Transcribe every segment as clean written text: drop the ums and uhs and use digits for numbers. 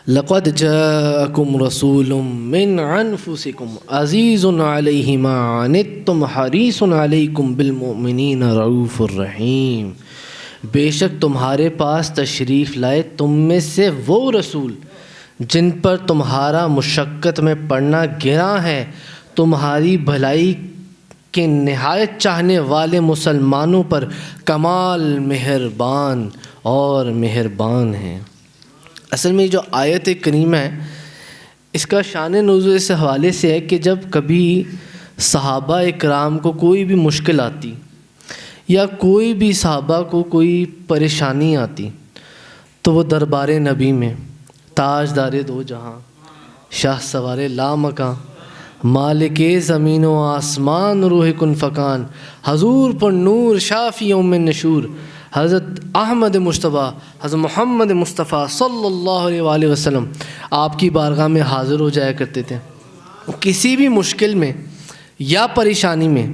لقد جاءکم رسول من انفسکم عزیز علیہ ما عنتم حریص علیکم بالمؤمنین رؤوف الرحیم. بے شک تمہارے پاس تشریف لائے تم میں سے وہ رسول جن پر تمہارا مشقت میں پڑنا گراں ہے، تمہاری بھلائی کے نہایت چاہنے والے مسلمانوں پر کمال مہربان اور مہربان ہیں. اصل میں جو آیت کریمہ ہے اس کا شان نزول اس حوالے سے ہے کہ جب کبھی صحابہ اکرام کو کوئی بھی مشکل آتی یا کوئی بھی صحابہ کو کوئی پریشانی آتی تو وہ دربار نبی میں تاجدار دو جہاں، شاہ سوار لامکاں، مالک زمین و آسمان، روح کن فکان، حضور پر نور شافی یوم نشور، حضرت احمد مجتبیٰ، حضرت محمد مصطفیٰ صلی اللہ علیہ وآلہ وسلم آپ کی بارگاہ میں حاضر ہو جایا کرتے تھے. کسی بھی مشکل میں یا پریشانی میں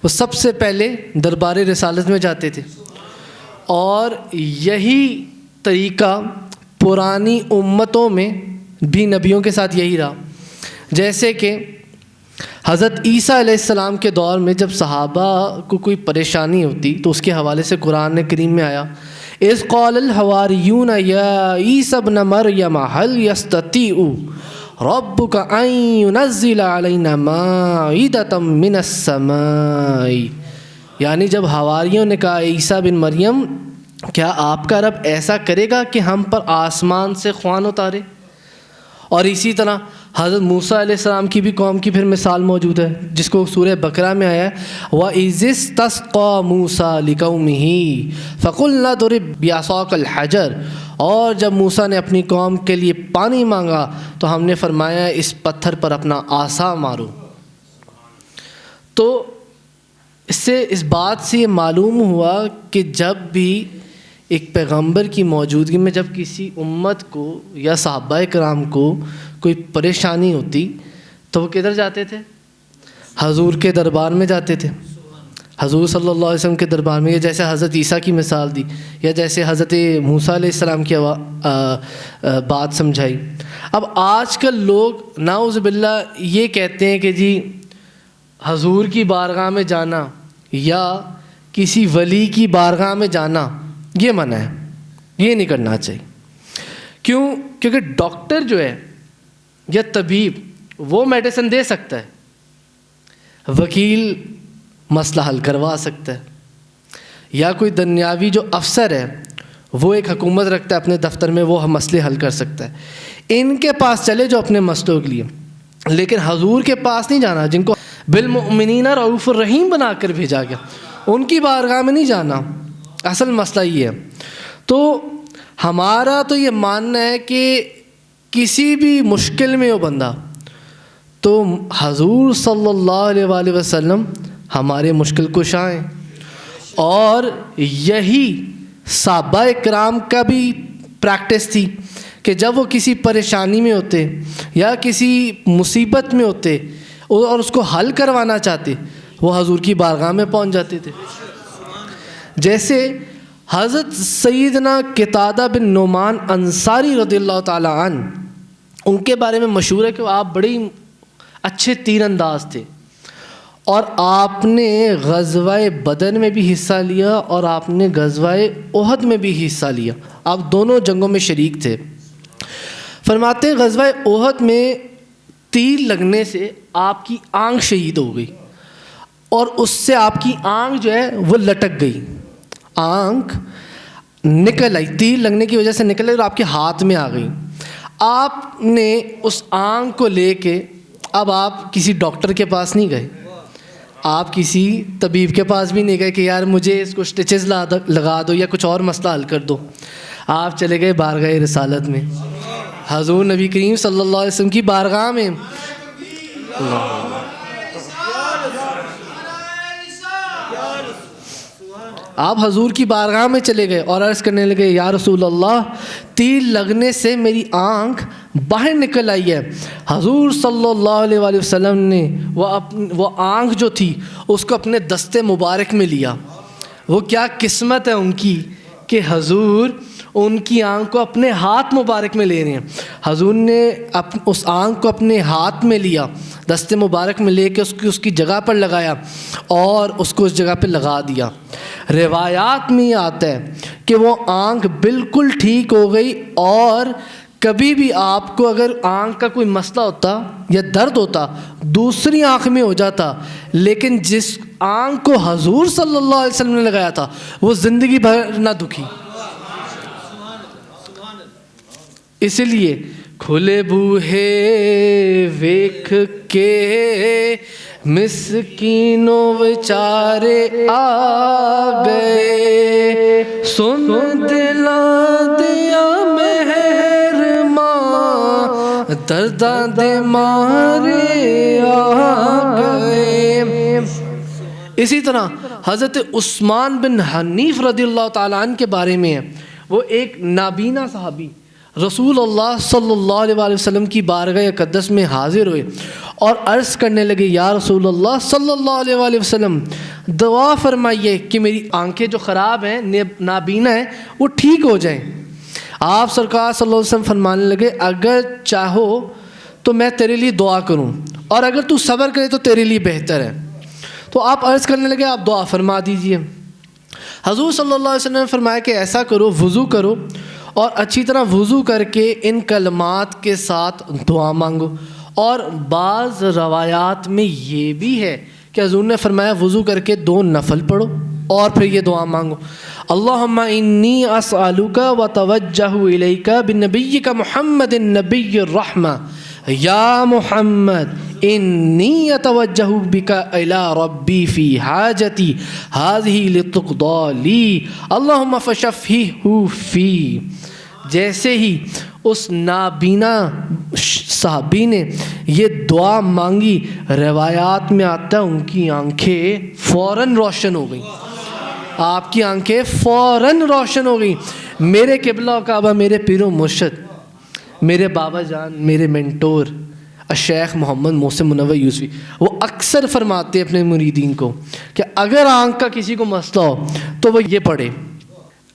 وہ سب سے پہلے دربار رسالت میں جاتے تھے، اور یہی طریقہ پرانی امتوں میں بھی نبیوں کے ساتھ یہی رہا. جیسے کہ حضرت عیسیٰ علیہ السلام کے دور میں جب صحابہ کو کوئی پریشانی ہوتی تو اس کے حوالے سے قرآن کریم میں آیا اذ قال الحواریون یا عیسی ابن مریم هل یستطیع ربک ان ینزل علینا مائدۃ من السماء. یعنی جب حواریوں نے کہا عیسیٰ بن مریم کیا آپ کا رب ایسا کرے گا کہ ہم پر آسمان سے خوان اتارے. اور اسی طرح حضرت موسیٰ علیہ السلام کی بھی قوم کی پھر مثال موجود ہے جس کو سورہ بقرہ میں آیا ہے وَإِذِ اسْتَسْقَىٰ مُوسَىٰ لِقَوْمِهِ فَقُلْنَا اضْرِب بِّعَصَاكَ الْحَجَرَ. اور جب موسیٰ نے اپنی قوم کے لیے پانی مانگا تو ہم نے فرمایا اس پتھر پر اپنا عصا مارو. تو اس بات سے یہ معلوم ہوا کہ جب بھی ایک پیغمبر کی موجودگی میں جب کسی امت کو یا صحابہ کرام کو کوئی پریشانی ہوتی تو وہ کدھر جاتے تھے؟ حضور کے دربار میں جاتے تھے، حضور صلی اللہ علیہ وسلم کے دربار میں. یا جیسے حضرت عیسیٰ کی مثال دی یا جیسے حضرت موسیٰ علیہ السلام کی بات سمجھائی. اب آج کل لوگ نعوذ باللہ یہ کہتے ہیں کہ جی حضور کی بارگاہ میں جانا یا کسی ولی کی بارگاہ میں جانا یہ منع ہے، یہ نہیں کرنا چاہیے. کیونکہ ڈاکٹر جو ہے یا طبیب وہ میڈیسن دے سکتا ہے، وکیل مسئلہ حل کروا سکتا ہے، یا کوئی دنیاوی جو افسر ہے وہ ایک حکومت رکھتا ہے اپنے دفتر میں وہ مسئلے حل کر سکتا ہے. ان کے پاس چلے جو اپنے مسئلوں کے لیے، لیکن حضور کے پاس نہیں جانا جن کو بالمؤمنین رؤوف الرحیم بنا کر بھیجا گیا، ان کی بارگاہ میں نہیں جانا. اصل مسئلہ یہ ہے. تو ہمارا تو یہ ماننا ہے کہ کسی بھی مشکل میں ہو بندہ تو حضور صلی اللہ علیہ وآلہ وسلم ہمارے مشکل کشا ہیں. اور یہی صحابہ کرام کا بھی پریکٹس تھی کہ جب وہ کسی پریشانی میں ہوتے یا کسی مصیبت میں ہوتے اور اس کو حل کروانا چاہتے وہ حضور کی بارگاہ میں پہنچ جاتے تھے. جیسے حضرت سیدنا قتادہ بن نعمان انصاری رضی اللہ تعالی عنہ، ان کے بارے میں مشہور ہے کہ آپ بڑے اچھے تیر انداز تھے، اور آپ نے غزوہ بدر میں بھی حصہ لیا اور آپ نے غزوہ احد میں بھی حصہ لیا. آپ دونوں جنگوں میں شریک تھے. فرماتے ہیں غزوہ احد میں تیر لگنے سے آپ کی آنکھ شہید ہو گئی، اور اس سے آپ کی آنکھ جو ہے وہ لٹک گئی، آنکھ نکل آئی، تیر لگنے کی وجہ سے نکل آئی اور آپ کے ہاتھ میں آ گئی. آپ نے اس آنکھ کو لے کے اب آپ کسی ڈاکٹر کے پاس نہیں گئے، آپ کسی طبیب کے پاس بھی نہیں گئے کہ یار مجھے اس کو سٹچز لگا دو یا کچھ اور مسئلہ حل کر دو. آپ چلے گئے بارگاہ رسالت میں، حضور نبی کریم صلی اللہ علیہ وسلم کی بارگاہ میں. آپ حضور کی بارگاہ میں چلے گئے اور عرض کرنے لگے یا رسول اللہ تیر لگنے سے میری آنکھ باہر نکل آئی ہے. حضور صلی اللہ علیہ وآلہ وسلم نے وہ آنکھ جو تھی اس کو اپنے دستے مبارک میں لیا. وہ کیا قسمت ہے ان کی کہ حضور ان کی آنکھ کو اپنے ہاتھ مبارک میں لے رہے ہیں. حضور نے اس آنکھ کو اپنے ہاتھ میں لیا, دست مبارک میں لے کے اس کی جگہ پر لگایا اور اس کو اس جگہ پہ لگا دیا. روایات میں یہ آتا ہے کہ وہ آنکھ بالکل ٹھیک ہو گئی, اور کبھی بھی آپ کو اگر آنکھ کا کوئی مسئلہ ہوتا یا درد ہوتا دوسری آنکھ میں ہو جاتا, لیکن جس آنکھ کو حضور صلی اللہ علیہ وسلم نے لگایا تھا وہ زندگی بھر نہ دکھی. اس لیے کھلے بوہے ویکھ کے مسکینوں بیچارے آ گئے, سن دلاں دیا مہر ماں درداں دے مارے آ گئے. اسی طرح حضرت عثمان بن حنیف رضی اللہ تعالیٰ عنہ کے بارے میں ہے. وہ ایک نابینا صحابی رسول اللہ صلی اللہ علیہ وآلہ وسلم کی بارگاہ اقدس میں حاضر ہوئے اور عرض کرنے لگے, یا رسول اللہ صلی اللہ علیہ وآلہ وسلم دعا فرمائیے کہ میری آنکھیں جو خراب ہیں, نابینا ہیں, وہ ٹھیک ہو جائیں. آپ سرکار صلی اللہ علیہ وسلم فرمانے لگے, اگر چاہو تو میں تیرے لیے دعا کروں, اور اگر تو صبر کرے تو تیرے لیے بہتر ہے. تو آپ عرض کرنے لگے, آپ دعا فرما دیجئے. حضور صلی اللہ علیہ وسلم نے فرمایا کہ ایسا کرو, وضو کرو اور اچھی طرح وضو کر کے ان کلمات کے ساتھ دعا مانگو. اور بعض روایات میں یہ بھی ہے کہ حضور نے فرمایا وضو کر کے 2 نفل پڑھو اور پھر یہ دعا مانگو, اللہم انی اسألک وتوجہ الیک بنبیک محمد النبی الرحمہ یا محمد انی اتوجہ بک الی ربی فی حاجتی ہذہ لتقضی لی اللہم فشفہ فی. جیسے ہی اس نابینا صحابی نے یہ دعا مانگی, روایات میں آتا ہے ان کی آنکھیں فوراً روشن ہو گئیں. آپ کی آنکھیں فوراً روشن ہو گئیں. میرے قبلہ و کعبہ, میرے پیر و مرشد, میرے بابا جان, میرے مینٹور الشیخ محمد محسن منور یوسفی, وہ اکثر فرماتے اپنے مریدین کو کہ اگر آنکھ کا کسی کو مسئلہ ہو تو وہ یہ پڑھے.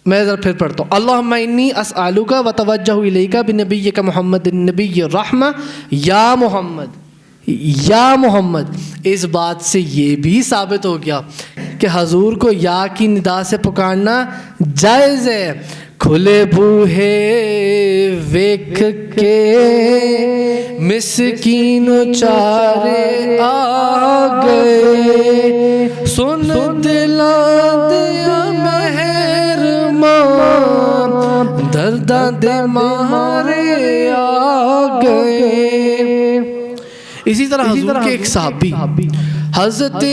میں ذرا پھر پڑھتا ہوں, اللہم انی اسألک وتوجہ الیک بنبیک محمد النبی الرحمہ یا محمد یا محمد. اس بات سے یہ بھی ثابت ہو گیا کہ حضور کو یا کی ندا سے پکارنا جائز ہے. کھلے بوہے ویکھ کے مسکین چارے آ گئے, سن دلاں دیا مہر ماں درداں دے مارے آ گئے. اسی طرح حضور کے ایک صحابی حضرت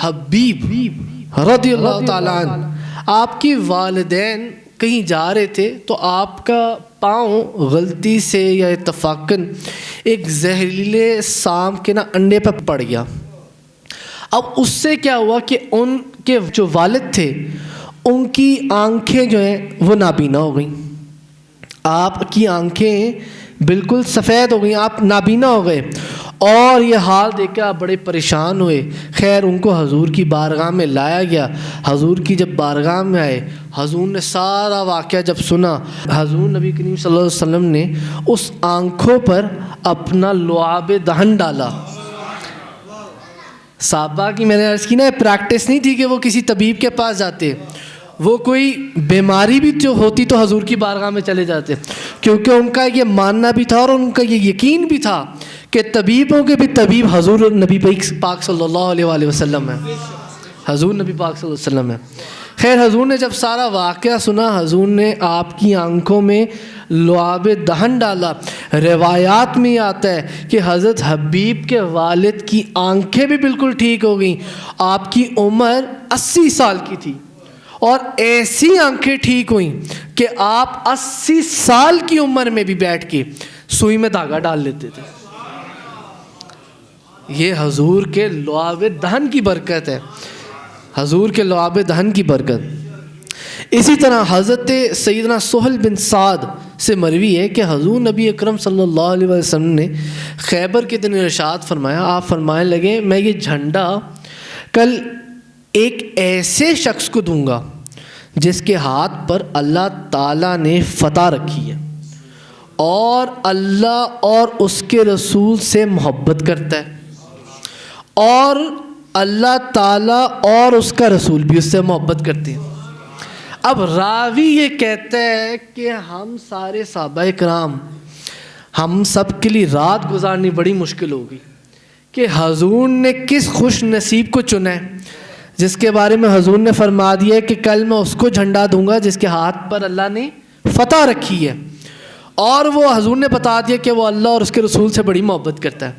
حبیب رضی اللہ تعالیٰ عنہ, آپ کی والدین کہیں جا رہے تھے تو آپ کا پاؤں غلطی سے یا اتفاقاً ایک زہریلے سانپ کے انڈے پہ پڑ گیا. اب اس سے کیا ہوا کہ ان کے جو والد تھے ان کی آنکھیں جو ہیں وہ نابینا ہو گئیں. آپ کی آنکھیں بالکل سفید ہو گئیں, آپ نابینا ہو گئے, اور یہ حال دیکھ کے آپ بڑے پریشان ہوئے. خیر ان کو حضور کی بارگاہ میں لایا گیا. حضور کی جب بارگاہ میں آئے, حضور نے سارا واقعہ جب سنا, حضور نبی کریم صلی اللہ علیہ وسلم نے اس آنکھوں پر اپنا لعاب دہن ڈالا. صحابہ کی میں نے عرض کی نا, پریکٹس نہیں تھی کہ وہ کسی طبیب کے پاس جاتے, وہ کوئی بیماری بھی ہوتی تو حضور کی بارگاہ میں چلے جاتے, کیونکہ ان کا یہ ماننا بھی تھا اور ان کا یہ یقین بھی تھا کہ طبیبوں کے بھی طبیب حضور نبی پاک صلی اللہ علیہ وآلہ وسلم ہے, حضور نبی پاک صلی اللہ علیہ وسلم ہے. خیر حضور نے جب سارا واقعہ سنا, حضور نے آپ کی آنکھوں میں لعاب دہن ڈالا. روایات میں آتا ہے کہ حضرت حبیب کے والد کی آنکھیں بھی بالکل ٹھیک ہو گئیں. آپ کی عمر 80 سال کی تھی اور ایسی آنکھیں ٹھیک ہوئیں کہ آپ 80 سال کی عمر میں بھی بیٹھ کے سوئی میں دھاگا ڈال لیتے تھے. یہ حضور کے لعاب دہن کی برکت ہے, حضور کے لعاب دہن کی برکت. اسی طرح حضرت سیدنا سہل بن سعد سے مروی ہے کہ حضور نبی اکرم صلی اللہ علیہ وسلم نے خیبر کے دن ارشاد فرمایا, آپ فرمانے لگے میں یہ جھنڈا کل ایک ایسے شخص کو دوں گا جس کے ہاتھ پر اللہ تعالیٰ نے فتح رکھی ہے اور اللہ اور اس کے رسول سے محبت کرتا ہے اور اللہ تعالیٰ اور اس کا رسول بھی اس سے محبت کرتے ہیں۔ اب راوی یہ کہتا ہے کہ ہم سارے صحابہ کرام، ہم سب کے لیے رات گزارنی بڑی مشکل ہوگی کہ حضور نے کس خوش نصیب کو چنا ہے جس کے بارے میں حضور نے فرما دیا ہے کہ کل میں اس کو جھنڈا دوں گا جس کے ہاتھ پر اللہ نے فتح رکھی ہے، اور وہ حضور نے بتا دیا کہ وہ اللہ اور اس کے رسول سے بڑی محبت کرتا ہے،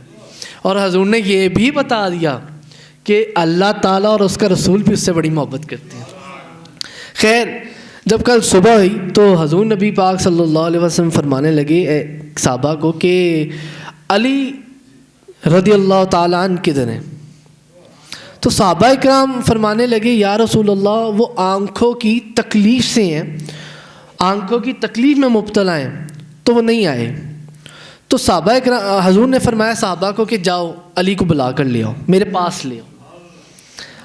اور حضور نے یہ بھی بتا دیا کہ اللہ تعالیٰ اور اس کا رسول بھی اس سے بڑی محبت کرتے ہیں۔ خیر، جب کل صبح ہوئی تو حضور نبی پاک صلی اللہ علیہ وسلم فرمانے لگے صحابہ کو کہ علی رضی اللہ تعالیٰ عنہ کدھر ہیں؟ تو صحابہ کرام فرمانے لگے یا رسول اللہ وہ آنکھوں کی تکلیف سے ہیں، آنکھوں کی تکلیف میں مبتلا ہیں تو وہ نہیں آئے۔ تو صحابہ کرام، حضور نے فرمایا صحابہ کو کہ جاؤ علی کو بلا کر لے آؤ، میرے پاس لے آؤ۔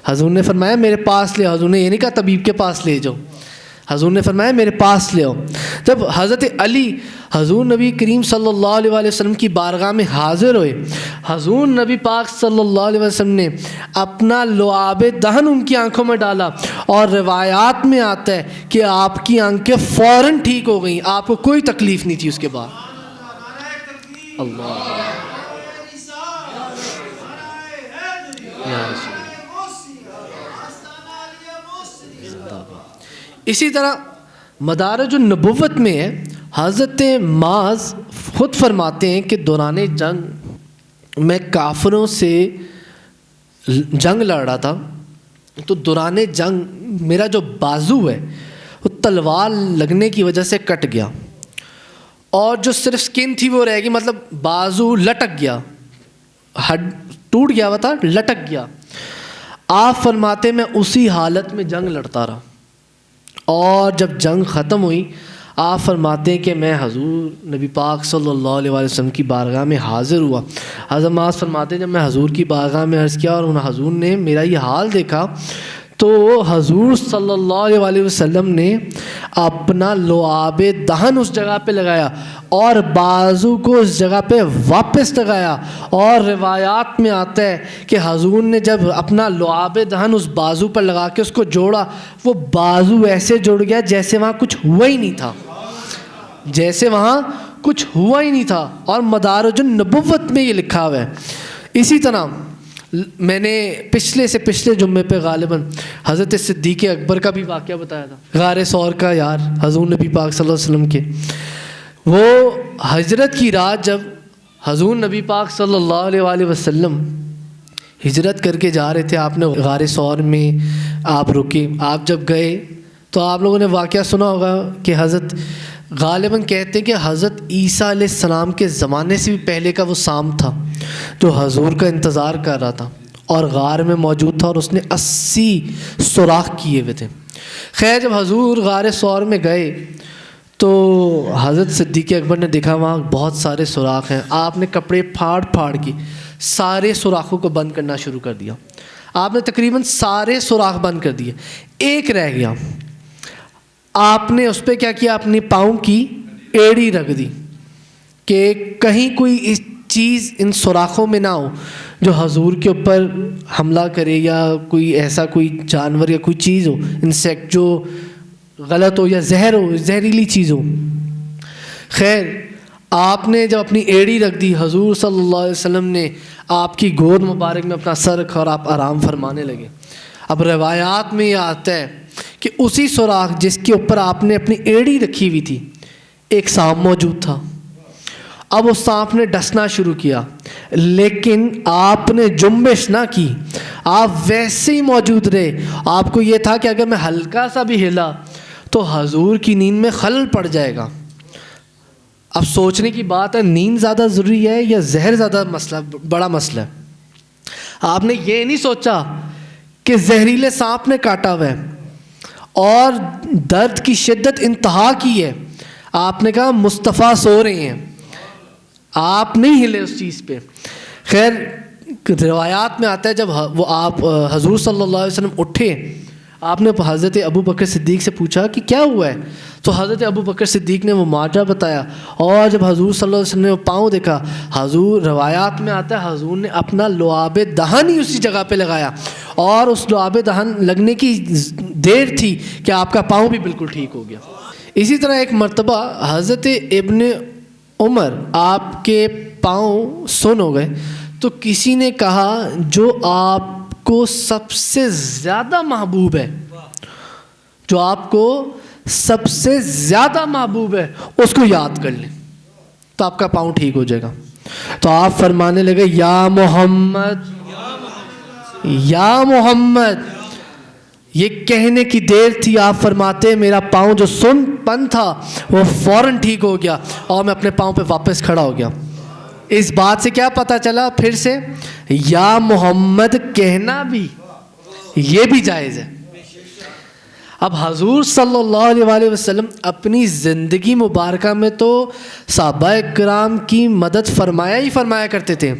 حضور نے فرمایا میرے پاس لے آؤ، حضور نے یہ نہیں کہا طبیب کے پاس لے جاؤ، حضور نے فرمایا میرے پاس لے آؤ۔ جب حضرت علی حضور نبی کریم صلی اللہ علیہ وسلم کی بارگاہ میں حاضر ہوئے، حضور نبی پاک صلی اللہ علیہ وسلم نے اپنا لعاب دہن ان کی آنکھوں میں ڈالا، اور روایات میں آتا ہے کہ آپ کی آنکھیں فوراً ٹھیک ہو گئیں، آپ کو کوئی تکلیف نہیں تھی اس کے بعد۔ اللہ اسی طرح مدارج النبوت میں ہے، حضرت معاذ خود فرماتے ہیں کہ دوران جنگ میں کافروں سے جنگ لڑ رہا تھا، تو دوران جنگ میرا جو بازو ہے وہ تلوار لگنے کی وجہ سے کٹ گیا، اور جو صرف سکن تھی وہ رہ گئی، مطلب بازو لٹک گیا، ہڈ ٹوٹ گیا ہوا تھا، لٹک گیا۔ آپ فرماتے میں اسی حالت میں جنگ لڑتا رہا، اور جب جنگ ختم ہوئی آپ فرماتے ہیں کہ میں حضور نبی پاک صلی اللہ علیہ وسلم کی بارگاہ میں حاضر ہوا۔ حضرت معاذ فرماتے ہیں جب میں حضور کی بارگاہ میں عرض کیا اور حضور نے میرا یہ حال دیکھا تو حضور صلی اللہ علیہ وسلم نے اپنا لعاب دہن اس جگہ پہ لگایا اور بازو کو اس جگہ پہ واپس لگایا، اور روایات میں آتا ہے کہ حضور نے جب اپنا لعاب دہن اس بازو پر لگا کے اس کو جوڑا، وہ بازو ایسے جڑ گیا جیسے وہاں کچھ ہوا ہی نہیں تھا، جیسے وہاں کچھ ہوا ہی نہیں تھا، اور مدارج النبوت میں یہ لکھا ہوا ہے۔ اسی طرح میں نے پچھلے جمعے پہ غالباً حضرت صدیق اکبر کا بھی واقعہ بتایا تھا، غار ثور کا، یار حضور نبی پاک صلی اللہ علیہ وسلم کے، وہ ہجرت کی رات جب حضور نبی پاک صلی اللہ علیہ وسلم ہجرت کر کے جا رہے تھے، آپ نے غار ثور میں آپ رکے، آپ جب گئے تو آپ لوگوں نے واقعہ سنا ہوگا کہ حضرت غالباً کہتے ہیں کہ حضرت عیسیٰ علیہ السلام کے زمانے سے بھی پہلے کا وہ سام تھا جو حضور کا انتظار کر رہا تھا اور غار میں موجود تھا، اور اس نے 80 سوراخ کیے ہوئے تھے۔ خیر جب حضور غار ثور میں گئے تو حضرت صدیق اکبر نے دیکھا وہاں بہت سارے سوراخ ہیں، آپ نے کپڑے پھاڑ کے سارے سوراخوں کو بند کرنا شروع کر دیا، آپ نے تقریباً سارے سوراخ بند کر دیے، ایک رہ گیا، آپ نے اس پہ کیا کیا، اپنی پاؤں کی ایڑی رکھ دی کہ کہیں کوئی اس چیز ان سوراخوں میں نہ ہو جو حضور کے اوپر حملہ کرے، یا کوئی ایسا کوئی جانور یا کوئی چیز ہو، انسیکٹ جو غلط ہو یا زہر ہو، زہریلی چیز ہو۔ خیر آپ نے جب اپنی ایڑی رکھ دی، حضور صلی اللہ علیہ وسلم نے آپ کی گود مبارک میں اپنا سر رکھا اور آپ آرام فرمانے لگے۔ اب روایات میں یہ آتا ہے کہ اسی سوراخ جس کے اوپر آپ نے اپنی ایڑی رکھی ہوئی تھی ایک سانپ موجود تھا۔ اب اس سانپ نے ڈسنا شروع کیا، لیکن آپ نے جنبش نہ کی، آپ ویسے ہی موجود رہے۔ آپ کو یہ تھا کہ اگر میں ہلکا سا بھی ہلا تو حضور کی نیند میں خلل پڑ جائے گا۔ اب سوچنے کی بات ہے، نیند زیادہ ضروری ہے یا زہر زیادہ بڑا مسئلہ ہے؟ آپ نے یہ نہیں سوچا کہ زہریلے سانپ نے کاٹا ہوا ہے اور درد کی شدت انتہا کی ہے، آپ نے کہا مصطفیٰ سو رہے ہیں، آپ نہیں ہلے اس چیز پہ۔ خیر روایات میں آتا ہے جب وہ آپ حضور صلی اللہ علیہ وسلم اٹھے، آپ نے حضرت ابو بکر صدیق سے پوچھا کہ کیا ہوا ہے، تو حضرت ابو بکر صدیق نے وہ معجزہ بتایا، اور جب حضور صلی اللہ علیہ وسلم نے وہ پاؤں دیکھا، حضور روایات میں آتا ہے حضور نے اپنا لعاب دہن ہی اسی جگہ پہ لگایا، اور اس لعاب دہن لگنے کی دیر تھی کہ آپ کا پاؤں بھی بالکل ٹھیک ہو گیا۔ اسی طرح ایک مرتبہ حضرت ابن عمر آپ کے پاؤں سن ہو گئے، تو کسی نے کہا جو آپ کو سب سے زیادہ محبوب ہے، جو آپ کو سب سے زیادہ محبوب ہے اس کو یاد کر لیں تو آپ کا پاؤں ٹھیک ہو جائے گا۔ تو آپ فرمانے لگے یا محمد یا محمد، یہ کہنے کی دیر تھی، آپ فرماتے میرا پاؤں جو سن پن تھا وہ فوراً ٹھیک ہو گیا اور میں اپنے پاؤں پہ واپس کھڑا ہو گیا۔ اس بات سے کیا پتہ چلا پھر سے یا محمد کہنا بھی یہ بھی جائز ہے۔ اب حضور صلی اللہ علیہ وآلہ وسلم اپنی زندگی مبارکہ میں تو صحابہ کرام کی مدد فرمایا کرتے تھے،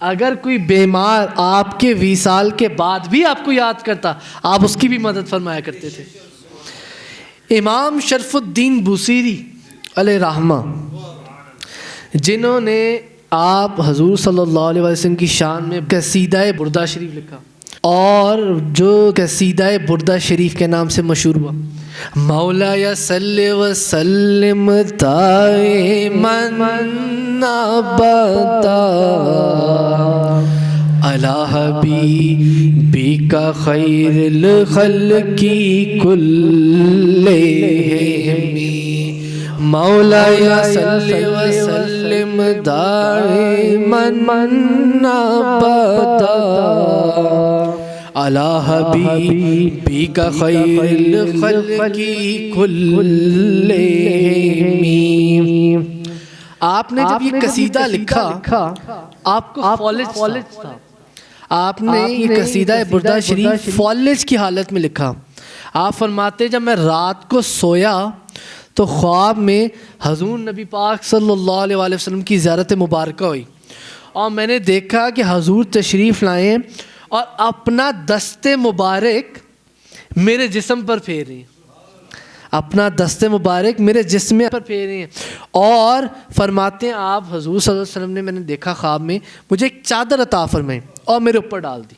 اگر کوئی بیمار آپ کے وصال کے بعد بھی آپ کو یاد کرتا آپ اس کی بھی مدد فرمایا کرتے تھے۔ امام شرف الدین بوصیری علیہ رحمہ، جنہوں نے آپ حضور صلی اللہ علیہ وسلم کی شان میں قصیدہ بردہ شریف لکھا، اور جو قصیدہ بردہ شریف کے نام سے مشہور ہوا، مولا یا صلی وسلم دائماً ابدا علی حبیبک خیر الخلق کلہم، مولا یا صلی وسلم دائماً ابدا علی حبیبک خیر الخلق کلہم۔ آپ نے جب یہ قصیدہ لکھا آپ کو فالج تھا، آپ نے یہ قصیدہ بردہ شریف فالج کی حالت میں لکھا۔ آپ فرماتے جب میں رات کو سویا تو خواب میں حضور نبی پاک صلی اللہ علیہ وآلہ وسلم کی زیارت مبارکہ ہوئی، اور میں نے دیکھا کہ حضور تشریف لائیں اور اپنا دست مبارک میرے جسم پر پھیر رہے ہیں، اپنا دست مبارک میرے جسم پر پھیر رہے ہیں، اور فرماتے ہیں آپ حضور صلی اللہ علیہ وسلم نے میں نے دیکھا خواب میں مجھے ایک چادر عطا فرمائی اور میرے اوپر ڈال دی۔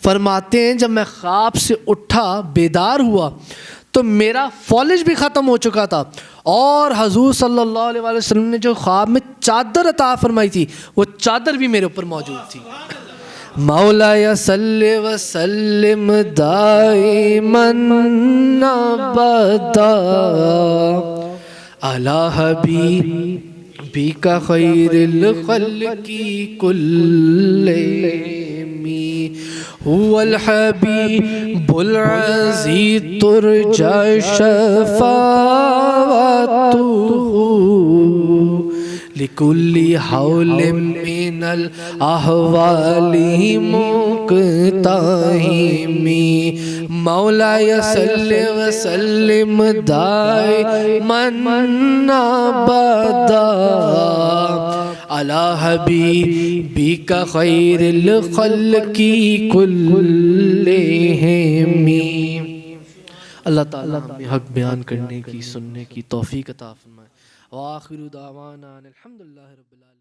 فرماتے ہیں جب میں خواب سے اٹھا بیدار ہوا تو میرا فالج بھی ختم ہو چکا تھا، اور حضور صلی اللہ علیہ وآلہ وسلم نے جو خواب میں چادر عطا فرمائی تھی وہ چادر بھی میرے اوپر موجود تھی۔ مولا یا صلی وسلم دائماً ابدا علی حبیبک خیر الخلق کلہم، هو الحبیب العزیز ترجی شفاعتہ لکل حول من الاحوال مقتحم، مولا صلی وسلم دائماً ابدا علی حبیبک خیر الخلق کلہم۔ اللہ تعالیٰ ہمیں حق بیان کرنے کی، سننے کی توفیق عطا فرمائے۔ وآخر دعوانا الحمدللہ رب العالمین۔